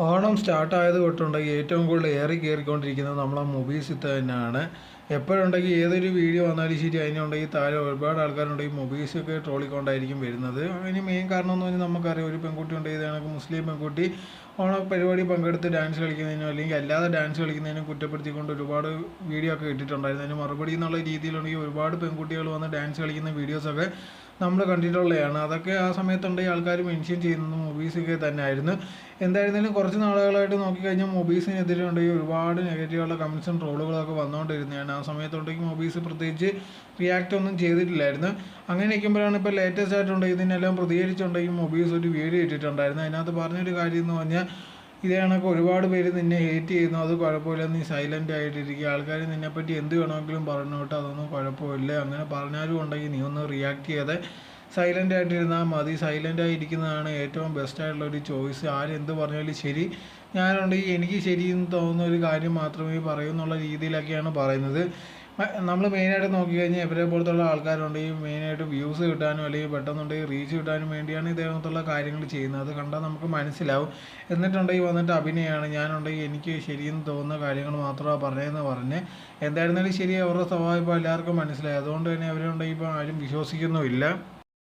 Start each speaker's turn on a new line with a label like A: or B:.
A: ഓണം സ്റ്റാർട്ടായത് തൊട്ടുണ്ടെങ്കിൽ ഏറ്റവും കൂടുതൽ ഏറി കയറിക്കൊണ്ടിരിക്കുന്നത് നമ്മളെ മൊബീസിൽ തന്നെയാണ്. എപ്പോഴുണ്ടെങ്കിൽ ഏതൊരു വീഡിയോ വന്നാലും ശരി, അതിനുണ്ടെങ്കിൽ താഴെ ഒരുപാട് ആൾക്കാരുണ്ടെങ്കിൽ മൊബീസൊക്കെ ട്രോളിക്കൊണ്ടായിരിക്കും വരുന്നത്. അതിന് മെയിൻ കാരണം എന്ന് പറഞ്ഞാൽ നമുക്കറിയാം, ഒരു പെൺകുട്ടി ഉണ്ട്, ഇത് കണക്ക് മുസ്ലിം പെൺകുട്ടി ഓണ പരിപാടി പങ്കെടുത്ത് ഡാൻസ് കളിക്കുന്നതിനോ അല്ലെങ്കിൽ അല്ലാതെ ഡാൻസ് കളിക്കുന്നതിനും കുറ്റപ്പെടുത്തിക്കൊണ്ട് ഒരുപാട് വീഡിയോ ഒക്കെ ഇട്ടിട്ടുണ്ടായിരുന്നു. അതിന് മറുപടി എന്നുള്ള രീതിയിലുണ്ടെങ്കിൽ ഒരുപാട് പെൺകുട്ടികൾ വന്ന് ഡാൻസ് കളിക്കുന്ന വീഡിയോസൊക്കെ നമ്മൾ കണ്ടിട്ടുള്ളതാണ്. അതൊക്കെ ആ സമയത്തുണ്ടെങ്കിൽ ആൾക്കാർ മെൻഷൻ ചെയ്യുന്നത് മൊബീസൊക്കെ തന്നെ ആയിരുന്നു. എന്തായിരുന്നാലും കുറച്ച് നാളുകളായിട്ട് നോക്കിക്കഴിഞ്ഞാൽ മൊബീസിനെതിരെ ഉണ്ടെങ്കിൽ ഒരുപാട് നെഗറ്റീവുള്ള കമൻസും ട്രോളുകളൊക്കെ വന്നുകൊണ്ടിരുന്നതാണ്. ആ സമയത്തുണ്ടെങ്കിൽ മൊബീസ് പ്രത്യേകിച്ച് റിയാക്റ്റ് ഒന്നും ചെയ്തിട്ടില്ലായിരുന്നു. അങ്ങനെ ഇരിക്കുമ്പോഴാണ് ഇപ്പോൾ ലേറ്റസ്റ്റ് ആയിട്ടുണ്ടെങ്കിൽ ഇതിനെല്ലാം പ്രതികരിച്ചുണ്ടെങ്കിൽ മൊബീസ് ഒരു വീഡിയോ ഇട്ടിട്ടുണ്ടായിരുന്നു. അതിനകത്ത് പറഞ്ഞൊരു കാര്യം എന്ന് പറഞ്ഞാൽ, ഇതേ കണക്ക് ഒരുപാട് പേര് നിന്നെ ഹേറ്റ് ചെയ്യുന്നു, അത് കുഴപ്പമില്ല, നീ സൈലൻ്റ് ആയിട്ടിരിക്കുക, ആൾക്കാർ നിന്നെപ്പറ്റി എന്ത് വേണമെങ്കിലും പറഞ്ഞോട്ടെ, അതൊന്നും കുഴപ്പമില്ല, അങ്ങനെ പറഞ്ഞാലും ഉണ്ടെങ്കിൽ നീ ഒന്ന് റിയാക്ട് ചെയ്യാതെ സൈലൻ്റ് ആയിട്ടിരുന്നാൽ മതി, സൈലൻ്റ് ആയിരിക്കുന്നതാണ് ഏറ്റവും ബെസ്റ്റായിട്ടുള്ളൊരു ചോയ്സ്. ആരെന്ത് പറഞ്ഞാലും ശരി, ഞാനുണ്ടെങ്കിൽ എനിക്ക് ശരിയെന്ന് തോന്നുന്ന ഒരു കാര്യം മാത്രമേ പറയൂ എന്നുള്ള രീതിയിലൊക്കെയാണ് പറയുന്നത്. നമ്മൾ മെയിനായിട്ട് നോക്കിക്കഴിഞ്ഞാൽ ഇവരെ പോലത്തുള്ള ആൾക്കാരുണ്ടെങ്കിൽ മെയിനായിട്ട് വ്യൂസ് കിട്ടാനും അല്ലെങ്കിൽ പെട്ടെന്നുണ്ടെങ്കിൽ റീച്ച് കിട്ടാനും വേണ്ടിയാണ് ഇതേപോലത്തുള്ള കാര്യങ്ങൾ ചെയ്യുന്നത്. അത് കണ്ടാൽ നമുക്ക് മനസ്സിലാവും. എന്നിട്ടുണ്ടെങ്കിൽ വന്നിട്ട് അഭിനയമാണ്, ഞാനുണ്ടെങ്കിൽ എനിക്ക് ശരിയെന്ന് തോന്നുന്ന കാര്യങ്ങൾ മാത്രമാണ് പറഞ്ഞതെന്ന് പറഞ്ഞ്. എന്തായിരുന്നാലും ശരി, അവരുടെ സ്വഭാവം ഇപ്പോൾ എല്ലാവർക്കും മനസ്സിലായി. അതുകൊണ്ട് തന്നെ അവരുണ്ടെങ്കിൽ ഇപ്പോൾ ആരും വിശ്വസിക്കുന്നുമില്ല.